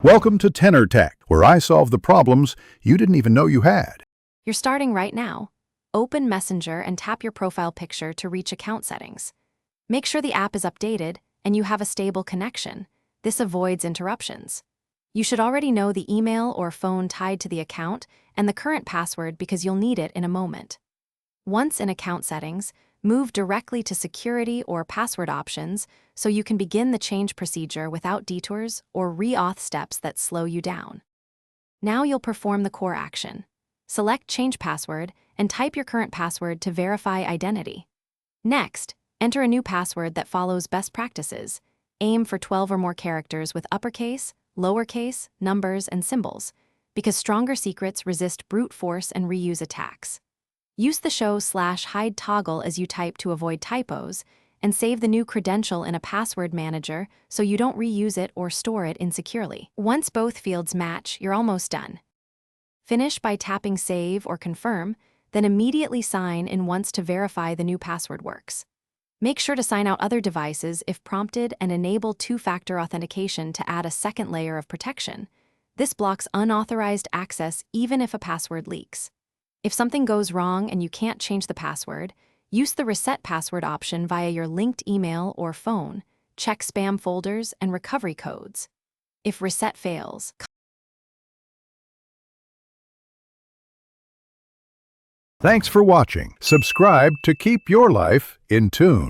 Welcome to Tenor Tech, where I solve the problems you didn't even know you had. You're starting right now. Open Messenger and tap your profile picture to reach account settings. Make sure the app is updated and you have a stable connection. This avoids interruptions. You should already know the email or phone tied to the account and the current password because you'll need it in a moment. Once in account settings, move directly to security or password options so you can begin the change procedure without detours or re-auth steps that slow you down. Now you'll perform the core action. Select Change Password and type your current password to verify identity. Next, enter a new password that follows best practices. Aim for 12 or more characters with uppercase, lowercase, numbers, and symbols, because stronger secrets resist brute force and reuse attacks. Use the show/hide toggle as you type to avoid typos, and save the new credential in a password manager so you don't reuse it or store it insecurely. Once both fields match, you're almost done. Finish by tapping Save or Confirm, then immediately sign in once to verify the new password works. Make sure to sign out other devices if prompted and enable two-factor authentication to add a second layer of protection. This blocks unauthorized access even if a password leaks. If something goes wrong and you can't change the password, use the Reset Password option via your linked email or phone. Check spam folders and recovery codes. If reset fails, Thanks for watching. Subscribe to keep your life in tune.